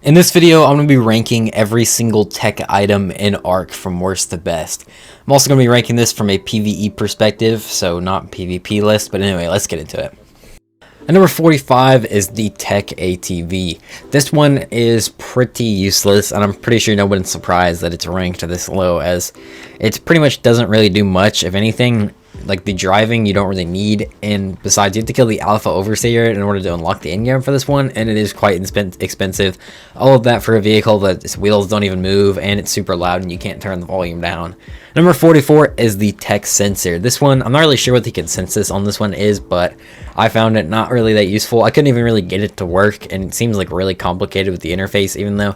In this video, I'm going to be ranking every single tech item in Ark from worst to best. I'm also going to be ranking this from a PvE perspective, so not PvP list, but anyway, let's get into it. At number 45 is the Tech ATV. This one is pretty useless, and I'm pretty sure no one's surprised that it's ranked this low, as it pretty much doesn't really do much. If anything, like the driving you don't really need, and besides you have to kill the Alpha Overseer in order to unlock the endgame for this one, and it is quite expensive. All of that for a vehicle that its wheels don't even move, and it's super loud and you can't turn the volume down. Number 44 is the Tech Sensor. This one, I'm not really sure what the consensus on this one is, but I found it not really that useful. I couldn't even really get it to work, and it seems like really complicated with the interface, even though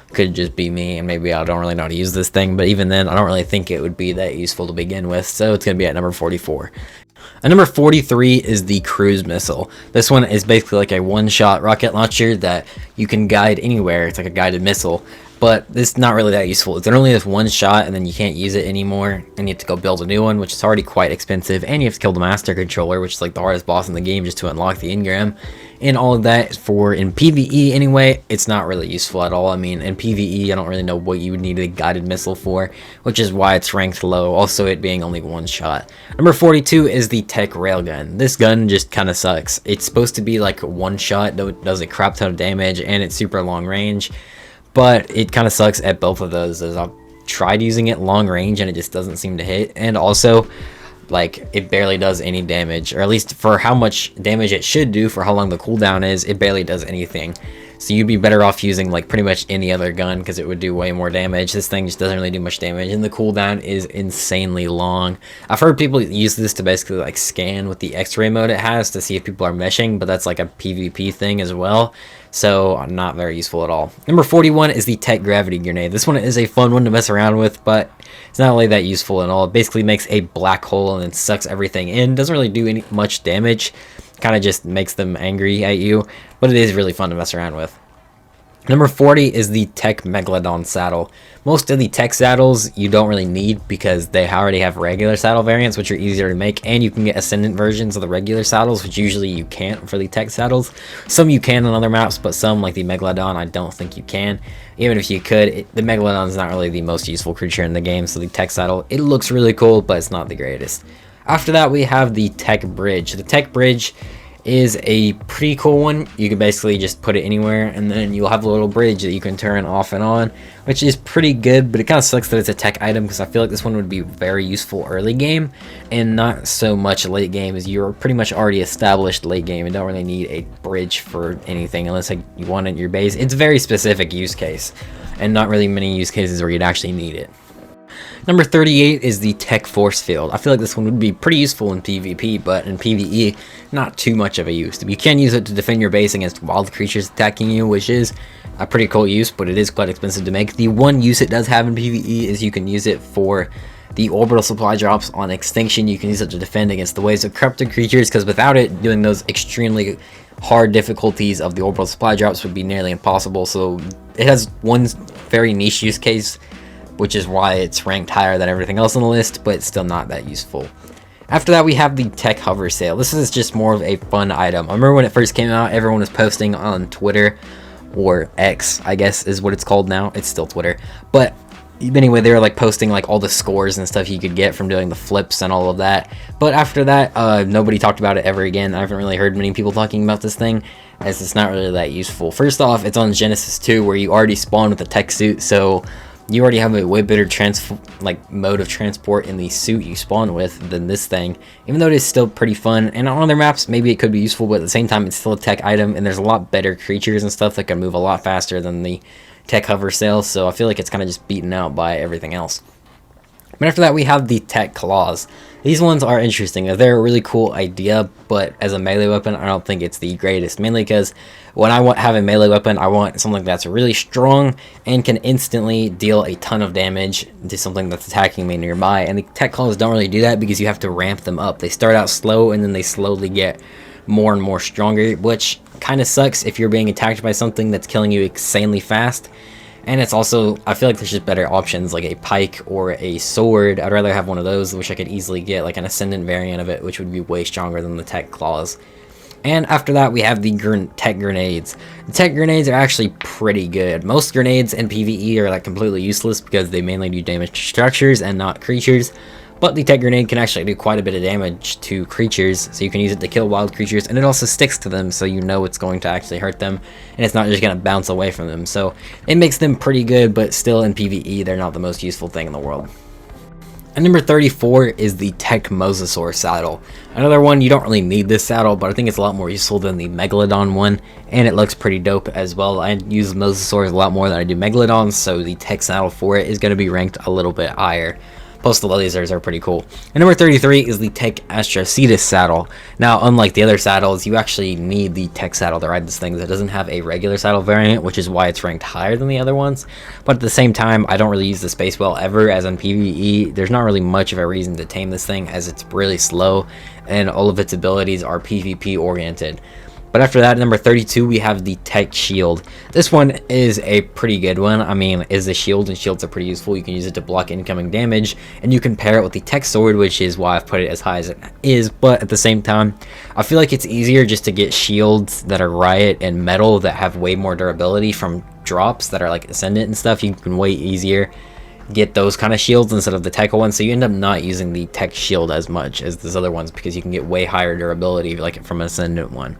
it could just be me and maybe I don't really know how to use this thing, but even then I don't really think it would be that useful to begin with, so it's going to be at number 44. At number 43 is the Cruise Missile. This one is basically like a one-shot rocket launcher that you can guide anywhere. It's like a guided missile, but it's not really that useful. It's only this one shot and then you can't use it anymore, and you have to go build a new one, which is already quite expensive, and you have to kill the Master Controller, which is like the hardest boss in the game, just to unlock the engram. And all of that in PvE anyway, it's not really useful at all. I mean, in PvE, I don't really know what you would need a guided missile for, which is why it's ranked low, also it being only one shot. Number 42 is the Tech Railgun. This gun just kind of sucks. It's supposed to be like one shot, though it does a crap ton of damage, and it's super long range, but it kind of sucks at both of those, as I've tried using it long range and it just doesn't seem to hit, and also like it barely does any damage, or at least for how much damage it should do for how long the cooldown is, it barely does anything. So you'd be better off using like pretty much any other gun, because it would do way more damage. This thing just doesn't really do much damage, and the cooldown is insanely long. I've heard people use this to basically like scan with the X-ray mode it has to see if people are meshing, but that's like a PvP thing as well, so not very useful at all. Number 41 is the Tech Gravity Grenade. This one is a fun one to mess around with, but it's not really that useful at all. It basically makes a black hole and then sucks everything in. Doesn't really do much damage, kind of just makes them angry at you, but it is really fun to mess around with. Number 40 is the Tech Megalodon Saddle. Most of the tech saddles you don't really need, because they already have regular saddle variants, which are easier to make, and you can get ascendant versions of the regular saddles, which usually you can't for the tech saddles. Some you can on other maps, but some, like the Megalodon, I don't think you can. Even if you could, the Megalodon is not really the most useful creature in the game, so the tech saddle, it looks really cool, but it's not the greatest. After that, we have the Tech Bridge. The Tech Bridge is a pretty cool one. You can basically just put it anywhere, and then you'll have a little bridge that you can turn off and on, which is pretty good, but it kind of sucks that it's a tech item, because I feel like this one would be very useful early game and not so much late game, as you're pretty much already established late game and don't really need a bridge for anything unless like you want it in your base. It's a very specific use case, and not really many use cases where you'd actually need it. Number 38 is the Tech Force Field. I feel like this one would be pretty useful in PvP, but in PvE, not too much of a use. You can use it to defend your base against wild creatures attacking you, which is a pretty cool use, but it is quite expensive to make. The one use it does have in PvE is you can use it for the orbital supply drops on Extinction. You can use it to defend against the waves of corrupted creatures, because without it, doing those extremely hard difficulties of the orbital supply drops would be nearly impossible. So it has one very niche use case, which is why it's ranked higher than everything else on the list, but it's still not that useful. After that, we have the Tech Hover Sail. This is just more of a fun item. I remember when it first came out, everyone was posting on Twitter, or X, I guess is what it's called now. It's still Twitter. But anyway, they were like posting like all the scores and stuff you could get from doing the flips and all of that. But after that, nobody talked about it ever again. I haven't really heard many people talking about this thing, as it's not really that useful. First off, it's on Genesis 2, where you already spawn with a tech suit, so you already have a way better mode of transport in the suit you spawn with than this thing, even though it is still pretty fun. And on other maps, maybe it could be useful, but at the same time, it's still a tech item, and there's a lot better creatures and stuff that can move a lot faster than the Tech Hover Sail, so I feel like it's kind of just beaten out by everything else. But after that, we have the Tech Claws. These ones are interesting. They're a really cool idea, but as a melee weapon, I don't think it's the greatest. Mainly because when I have a melee weapon, I want something that's really strong and can instantly deal a ton of damage to something that's attacking me nearby. And the Tech Claws don't really do that, because you have to ramp them up. They start out slow, and then they slowly get more and more stronger, which kind of sucks if you're being attacked by something that's killing you insanely fast. And it's also, I feel like there's just better options, like a pike or a sword. I'd rather have one of those, which I could easily get like an ascendant variant of it, which would be way stronger than the Tech Claws. And after that, we have the tech grenades. The tech grenades are actually pretty good. Most grenades in PvE are like completely useless because they mainly do damage to structures and not creatures. But the tech grenade can actually do quite a bit of damage to creatures, so you can use it to kill wild creatures, and it also sticks to them, so you know it's going to actually hurt them, and it's not just going to bounce away from them. So it makes them pretty good, but still in PvE, they're not the most useful thing in the world. And number 34 is the Tech Mosasaur saddle. Another one, you don't really need this saddle, but I think it's a lot more useful than the Megalodon one, and it looks pretty dope as well. I use Mosasaurs a lot more than I do Megalodons, so the Tech saddle for it is going to be ranked a little bit higher. Postal lasers are pretty cool. And number 33 is the Tech Astrocetus saddle. Now, unlike the other saddles, you actually need the Tech saddle to ride this thing. It doesn't have a regular saddle variant, which is why it's ranked higher than the other ones. But at the same time, I don't really use the space whale ever, as on PvE, there's not really much of a reason to tame this thing, as it's really slow, and all of its abilities are PvP oriented. But after that, number 32, we have the Tech Shield. This one is a pretty good one. I mean, is a shield, and shields are pretty useful. You can use it to block incoming damage, and you can pair it with the Tech Sword, which is why I've put it as high as it is. But at the same time, I feel like it's easier just to get shields that are Riot and Metal that have way more durability from drops that are like Ascendant and stuff. You can way easier get those kind of shields instead of the Tech ones, so you end up not using the Tech Shield as much as those other ones because you can get way higher durability like from an Ascendant one.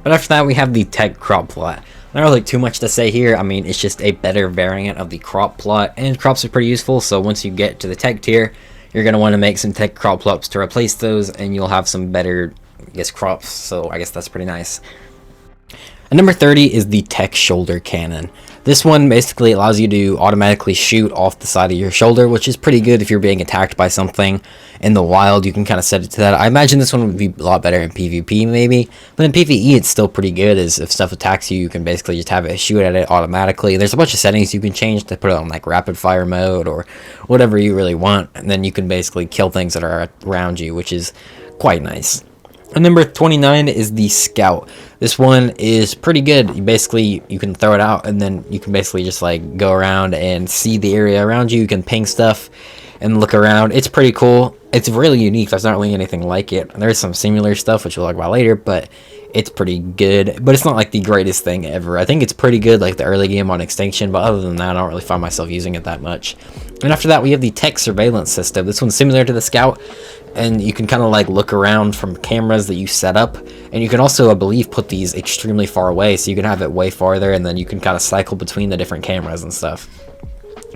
But after that, we have the Tech Crop Plot. Not really too much to say here. I mean, it's just a better variant of the Crop Plot, and crops are pretty useful, so once you get to the Tech tier, you're going to want to make some Tech Crop Plots to replace those, and you'll have some better, I guess, crops, so I guess that's pretty nice. And number 30 is the Tech Shoulder Cannon. This one basically allows you to automatically shoot off the side of your shoulder, which is pretty good if you're being attacked by something in the wild. You can kind of set it to that. I imagine this one would be a lot better in PvP maybe, but in PvE it's still pretty good, as if stuff attacks you, you can basically just have it shoot at it automatically. There's a bunch of settings you can change to put it on like rapid fire mode or whatever you really want, and then you can basically kill things that are around you, which is quite nice. And number 29 is the Scout. This one is pretty good. You can throw it out, and then you can basically just like go around and see the area around you. You can ping stuff and look around. It's pretty cool. It's really unique. There's not really anything like it. There's some similar stuff, which we'll talk about later, but it's pretty good. But it's not like the greatest thing ever. I think it's pretty good like the early game on Extinction, but other than that, I don't really find myself using it that much. And after that, we have the Tech Surveillance System. This one's similar to the Scout, and you can kind of like look around from cameras that you set up, and you can also, I believe, put these extremely far away, so you can have it way farther, and then you can kind of cycle between the different cameras and stuff.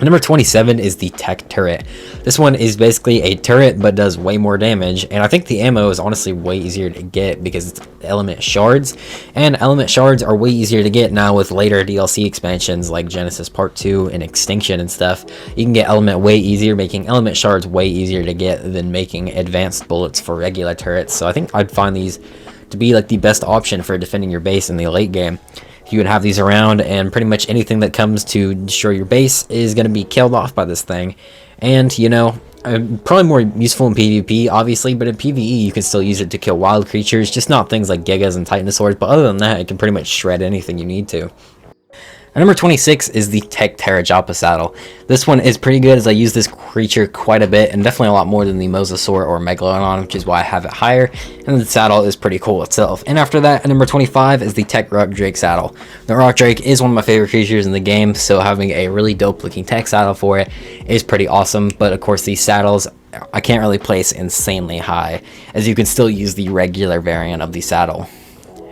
Number 27 is the Tech Turret. This one is basically a turret but does way more damage, and I think the ammo is honestly way easier to get because it's element shards, and element shards are way easier to get now with later DLC expansions like Genesis Part 2 and Extinction and stuff. You can get element way easier, making element shards way easier to get than making advanced bullets for regular turrets, so I think I'd find these to be like the best option for defending your base in the late game. You can have these around, and pretty much anything that comes to destroy your base is going to be killed off by this thing. And, you know, probably more useful in PvP, obviously, but in PvE you can still use it to kill wild creatures, just not things like Gigas and Titanosaurs, but other than that, it can pretty much shred anything you need to. And number 26 is the Tech Pterojaupus saddle. This one is pretty good, as I use this creature quite a bit, and definitely a lot more than the Mosasaur or Megalodon, which is why I have it higher, and the saddle is pretty cool itself. And after that, at number 25 is the Tech Rock Drake saddle. The Rock Drake is one of my favorite creatures in the game, so having a really dope looking tech saddle for it is pretty awesome, but of course these saddles I can't really place insanely high, as you can still use the regular variant of the saddle.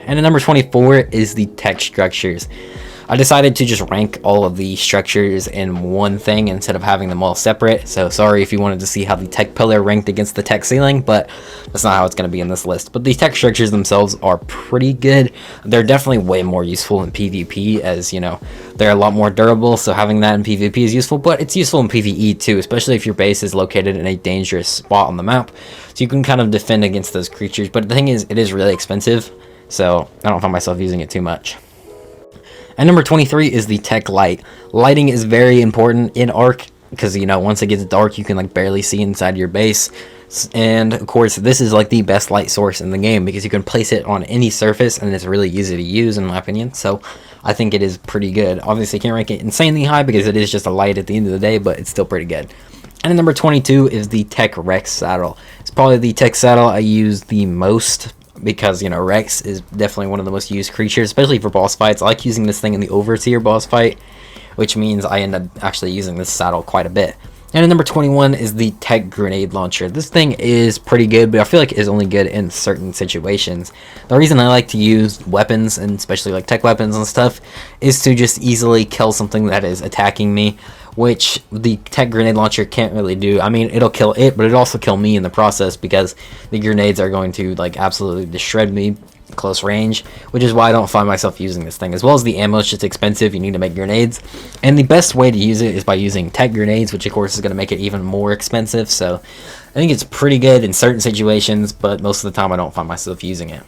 And at number 24 is the Tech Structures. I decided to just rank all of the structures in one thing instead of having them all separate, so sorry if you wanted to see how the Tech Pillar ranked against the Tech Ceiling, but that's not how it's going to be in this list. But the Tech Structures themselves are pretty good. They're definitely way more useful in PvP, as, you know, they're a lot more durable, so having that in PvP is useful, but it's useful in PvE too, especially if your base is located in a dangerous spot on the map, so you can kind of defend against those creatures. But the thing is, it is really expensive, so I don't find myself using it too much. And number 23 is the Tech Light. Lighting is very important in Ark because, you know, once it gets dark, you can like barely see inside your base. And of course, this is like the best light source in the game because you can place it on any surface and it's really easy to use, in my opinion. So I think it is pretty good. Obviously, can't rank it insanely high because it is just a light at the end of the day, but it's still pretty good. And number 22 is the Tech Rex saddle. It's probably the tech saddle I use the most because, you know, Rex is definitely one of the most used creatures, especially for boss fights. I like using this thing in the overtier boss fight, which means I end up actually using this saddle quite a bit. And at number 21 is the Tech Grenade Launcher. This thing is pretty good, but I feel like it's only good in certain situations. The reason I like to use weapons, and especially like tech weapons and stuff, is to just easily kill something that is attacking me, which the Tech Grenade Launcher can't really do. I mean, it'll kill it, but it'll also kill me in the process, because the grenades are going to like absolutely shred me close range, which is why I don't find myself using this thing. As well as the ammo is just expensive, you need to make grenades, and the best way to use it is by using tech grenades, which of course is going to make it even more expensive. So I think it's pretty good in certain situations, but most of the time I don't find myself using it.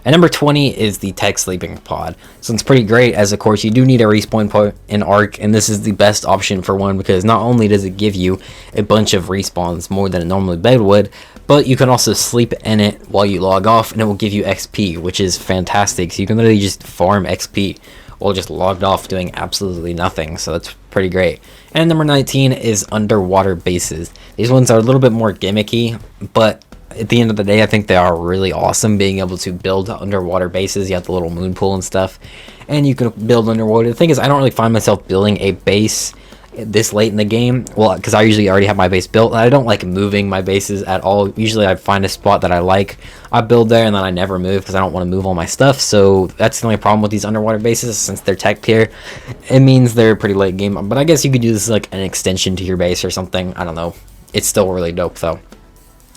And number 20 is the Tech Sleeping Pod. So it's pretty great, as of course you do need a respawn point in Ark, and this is the best option for one, because not only does it give you a bunch of respawns more than a normally bed would, but you can also sleep in it while you log off, and it will give you XP, which is fantastic. So you can literally just farm XP while just logged off doing absolutely nothing. So that's pretty great. And number 19 is underwater bases. These ones are a little bit more gimmicky, but at the end of the day, I think they are really awesome, being able to build underwater bases. You have the little moon pool and stuff, and you can build underwater. The thing is, I don't really find myself building a base this late in the game, well, because I usually already have my base built, and I don't like moving my bases at all. Usually I find a spot that I like, I build there, and then I never move because I don't want to move all my stuff. So that's the only problem with these underwater bases. Since they're tech tier, it means they're pretty late game, but I guess you could do this as like an extension to your base or something. I don't know, it's still really dope though.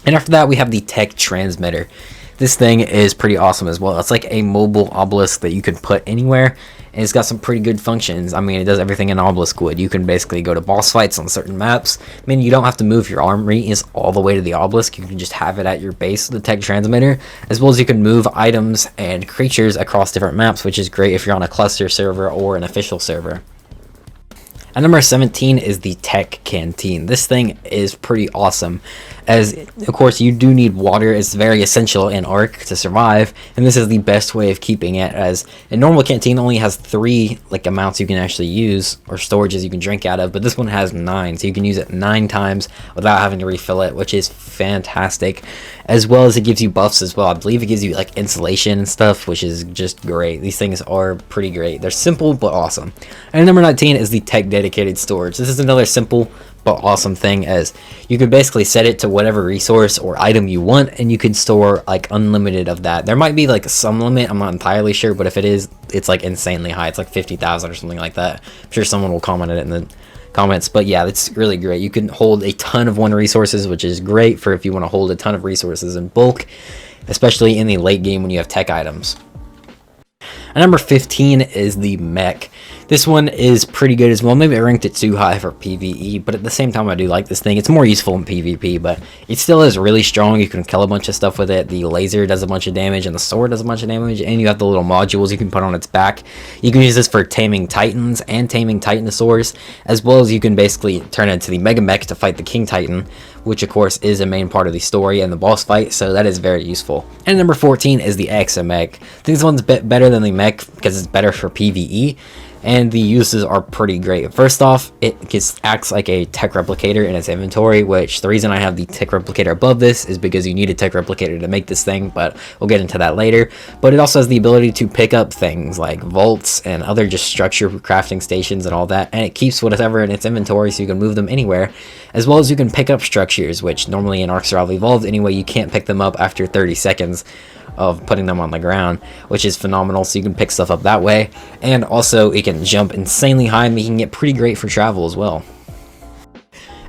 And after that, we have the Tech Transmitter. This thing is pretty awesome as well. It's like a mobile obelisk that you can put anywhere, and it's got some pretty good functions. I mean, it does everything an obelisk would. You can basically go to boss fights on certain maps. I mean, you don't have to move your armory all the way to the obelisk. You can just have it at your base, the Tech Transmitter, as well as you can move items and creatures across different maps, which is great if you're on a cluster server or an official server. And number 17 is the Tech Canteen. This thing is pretty awesome, as of course you do need water. It's very essential in Ark to survive, and this is the best way of keeping it, as a normal canteen only has 3 like amounts you can actually use, or storages you can drink out of, but this one has 9, so you can use it 9 times without having to refill it, which is fantastic. As well as it gives you buffs as well. I believe it gives you like insulation and stuff, which is just great. These things are pretty great. They're simple but awesome. And number 19 is the Tech Dedicated Storage. This is another simple but awesome thing, as you could basically set it to whatever resource or item you want, and you can store like unlimited of that. There might be like some limit, I'm not entirely sure, but if it is, it's like insanely high. It's like 50,000 or something like that. I'm sure someone will comment it in the comments, but yeah, it's really great. You can hold a ton of one resources, which is great for if you want to hold a ton of resources in bulk, especially in the late game when you have tech items. And number 15 is the mech. This one is pretty good as well. Maybe I ranked it too high for PvE, but at the same time I do like this thing. It's more useful in PvP, but it still is really strong. You can kill a bunch of stuff with it. The laser does a bunch of damage, and the sword does a bunch of damage, and you have the little modules you can put on its back. You can use this for taming titans and taming titanosaurs, as well as you can basically turn it into the mega mech to fight the king titan, which of course is a main part of the story and the boss fight, so that is very useful. And number 14 is the Exa mech. I think this one's a bit better than the mech because it's better for PvE, and the uses are pretty great. First off, it just acts like a tech replicator in its inventory, which the reason I have the tech replicator above this is because you need a tech replicator to make this thing, but we'll get into that later. But it also has the ability to pick up things like vaults and other just structure crafting stations and all that, and it keeps whatever in its inventory so you can move them anywhere, as well as you can pick up structures, which normally in Ark Survival Evolved anyway, you can't pick them up after 30 seconds of putting them on the ground, which is phenomenal. So you can pick stuff up that way, and also it can jump insanely high, making it pretty great for travel as well.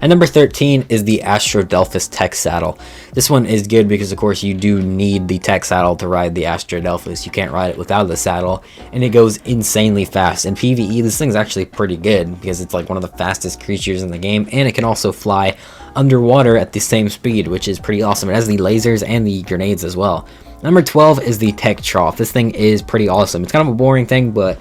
And number 13 is the Astrodelphus Tech Saddle. This one is good because of course you do need the tech saddle to ride the Astrodelphus. You can't ride it without the saddle, and it goes insanely fast. In PvE, this thing's actually pretty good because it's like one of the fastest creatures in the game, and it can also fly underwater at the same speed, which is pretty awesome. It has the lasers and the grenades as well. Number 12 is the Tech Trough. This thing is pretty awesome. It's kind of a boring thing, but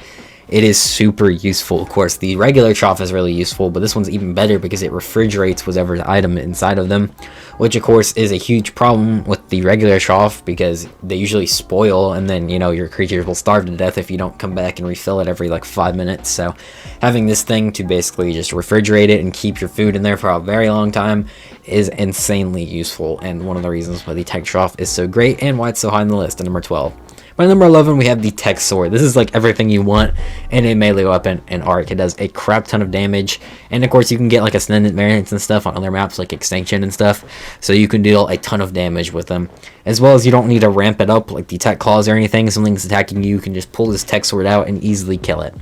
it is super useful. Of course, the regular trough is really useful, but this one's even better because it refrigerates whatever item inside of them, which of course is a huge problem with the regular trough because they usually spoil, and then, you know, your creatures will starve to death if you don't come back and refill it every like 5 minutes. So having this thing to basically just refrigerate it and keep your food in there for a very long time is insanely useful, and one of the reasons why the tech trough is so great and why it's so high on the list at number 12. By number 11, we have the tech sword. This is like everything you want in a melee weapon in Ark. It does a crap ton of damage, and of course you can get like ascendant variants and stuff on other maps like Extinction and stuff, so you can deal a ton of damage with them. As well as you don't need to ramp it up like the tech claws or anything. Something's attacking you can just pull this tech sword out and easily kill it.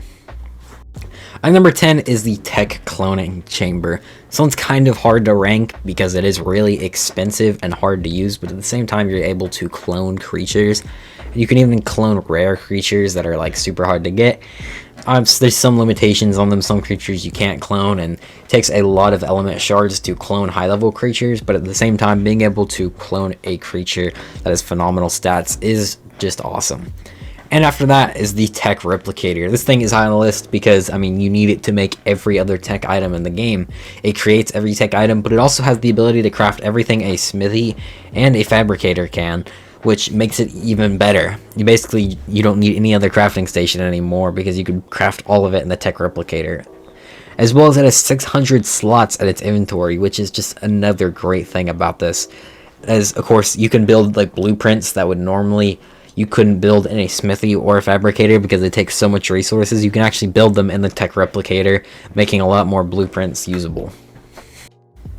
At number 10 is the tech cloning chamber. This one's kind of hard to rank because it is really expensive and hard to use, but at the same time you're able to clone creatures. You can even clone rare creatures that are like super hard to get. There's some limitations on them. Some creatures you can't clone, and it takes a lot of element shards to clone high level creatures, but at the same time being able to clone a creature that has phenomenal stats is just awesome. And after that is the tech replicator. This thing is high on the list because, I mean, you need it to make every other tech item in the game. It creates every tech item, but it also has the ability to craft everything a smithy and a fabricator can, which makes it even better. You don't need any other crafting station anymore because you can craft all of it in the tech replicator. As well as it has 600 slots at its inventory, which is just another great thing about this. As, of course, you can build like blueprints that would normally you couldn't build in a smithy or a fabricator because it takes so much resources. You can actually build them in the tech replicator, making a lot more blueprints usable.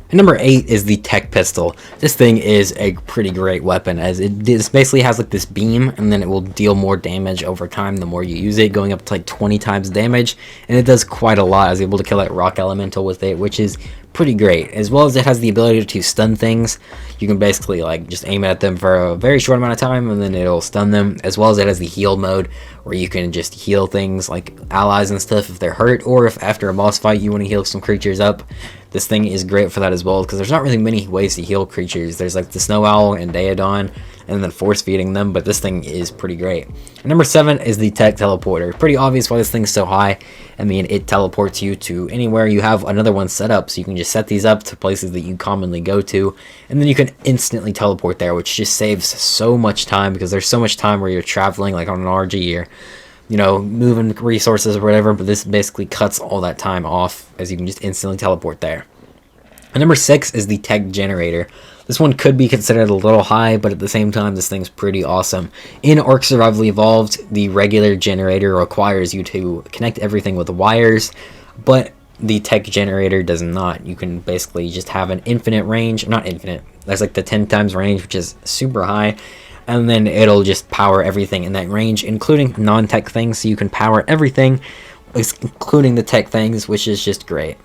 And number 8 is the tech pistol. This thing is a pretty great weapon, as it basically has like this beam, and then it will deal more damage over time the more you use it, going up to like 20 times damage, and it does quite a lot. I was able to kill that rock elemental with it, which is pretty great. As well as it has the ability to stun things. You can basically like just aim at them for a very short amount of time and then it'll stun them. As well as it has the heal mode where you can just heal things like allies and stuff if they're hurt, or if after a boss fight you want to heal some creatures up. This thing is great for that as well, because there's not really many ways to heal creatures. There's like the Snow Owl and Daedon, and then force feeding them, but this thing is pretty great. And number 7 is the tech teleporter. Pretty obvious why this thing's so high. I mean, it teleports you to anywhere you have another one set up, so you can just set these up to places that you commonly go to, and then you can instantly teleport there, which just saves so much time, because there's so much time where you're traveling like on an RG or, you know, moving resources or whatever, but this basically cuts all that time off, as you can just instantly teleport there. And number 6 is the tech generator. This one could be considered a little high, but at the same time, this thing's pretty awesome. In Ark Survival Evolved, the regular generator requires you to connect everything with wires, but the tech generator does not. You can basically just have an infinite range, not infinite, that's like the 10 times range, which is super high, and then it'll just power everything in that range, including non-tech things, so you can power everything, including the tech things, which is just great.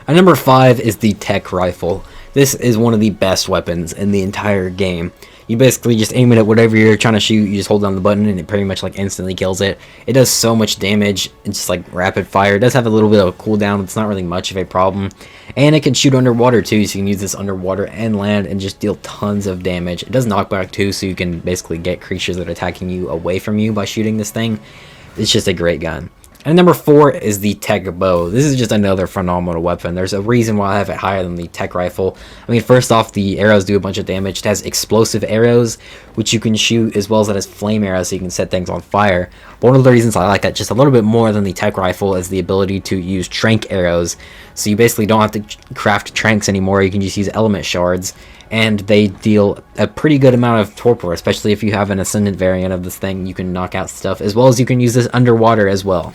And number 5 is the tech rifle. This is one of the best weapons in the entire game. You basically just aim it at whatever you're trying to shoot, you just hold down the button and it pretty much like instantly kills it. It does so much damage, it's just like rapid fire. It does have a little bit of a cooldown, it's not really much of a problem. And it can shoot underwater too, so you can use this underwater and land and just deal tons of damage. It does knockback too, so you can basically get creatures that are attacking you away from you by shooting this thing. It's just a great gun. And number 4 is the tech bow. This is just another phenomenal weapon. There's a reason why I have it higher than the tech rifle. I mean, first off, the arrows do a bunch of damage. It has explosive arrows, which you can shoot, as well as it has flame arrows, so you can set things on fire. But one of the reasons I like that just a little bit more than the tech rifle is the ability to use trank arrows. So you basically don't have to craft tranks anymore. You can just use element shards, and they deal a pretty good amount of torpor, especially if you have an ascendant variant of this thing. You can knock out stuff, as well as you can use this underwater as well.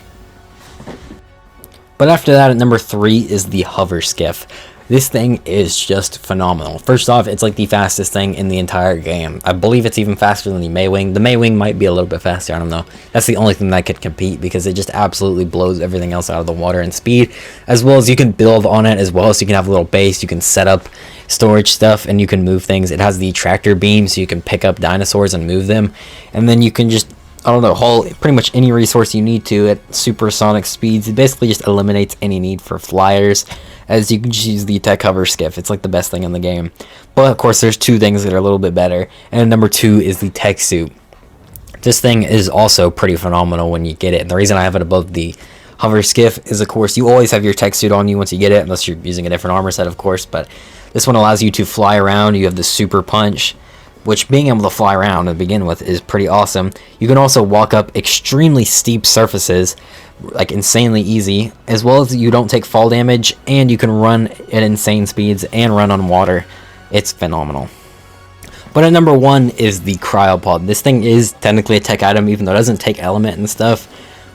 But after that, at number 3 is the hover skiff. This thing is just phenomenal. First off, it's like the fastest thing in the entire game. I believe it's even faster than the Maywing. The Maywing might be a little bit faster, I don't know. That's the only thing that could compete, because it just absolutely blows everything else out of the water in speed. As well as you can build on it as well, so you can have a little base, you can set up storage stuff, and you can move things. It has the tractor beam, so you can pick up dinosaurs and move them. And then you can just, I don't know, haul pretty much any resource you need to at supersonic speeds. It basically just eliminates any need for flyers, as you can just use the tech hover skiff. It's like the best thing in the game. But of course, there's 2 things that are a little bit better, and number 2 is the tech suit. This thing is also pretty phenomenal when you get it. And the reason I have it above the hover skiff is, of course, you always have your tech suit on you once you get it, unless you're using a different armor set, of course. But this one allows you to fly around. You have the super punch, which being able to fly around to begin with is pretty awesome. You can also walk up extremely steep surfaces, like insanely easy, as well as you don't take fall damage, and you can run at insane speeds and run on water. It's phenomenal. But at number 1 is the cryopod. This thing is technically a tech item, even though it doesn't take element and stuff,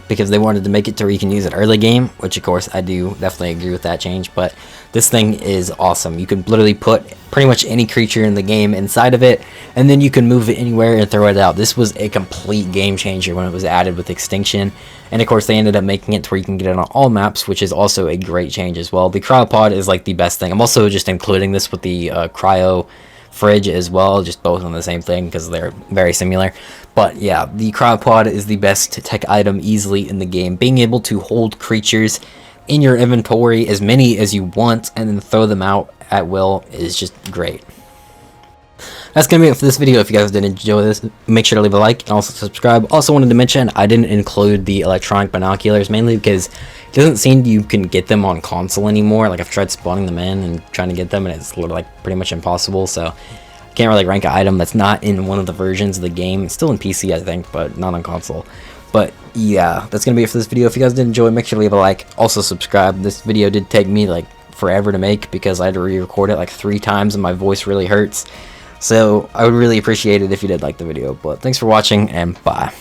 because they wanted to make it to where you can use it early game, which of course I do definitely agree with that change. But this thing is awesome. You can literally put pretty much any creature in the game inside of it, and then you can move it anywhere and throw it out. This was a complete game changer when it was added with Extinction, and of course they ended up making it to where you can get it on all maps, which is also a great change as well. The cryopod is like the best thing. I'm also just including this with the cryo fridge as well, just both on the same thing because they're very similar. But yeah, the cryopod is the best tech item easily in the game. Being able to hold creatures in your inventory, as many as you want, and then throw them out at will is just great. That's gonna be it for this video. If you guys did enjoy this, make sure to leave a like and also subscribe. Also wanted to mention I didn't include the electronic binoculars, mainly because it doesn't seem you can get them on console anymore. Like I've tried spawning them in and trying to get them, and it's like pretty much impossible. So I can't really rank an item that's not in one of the versions of the game. It's still in PC, I think, but not on console. But yeah, that's gonna be it for this video. If you guys did enjoy, make sure to leave a like. Also subscribe. This video did take me like forever to make because I had to re-record it like 3 times and my voice really hurts. So I would really appreciate it if you did like the video. But thanks for watching, and bye.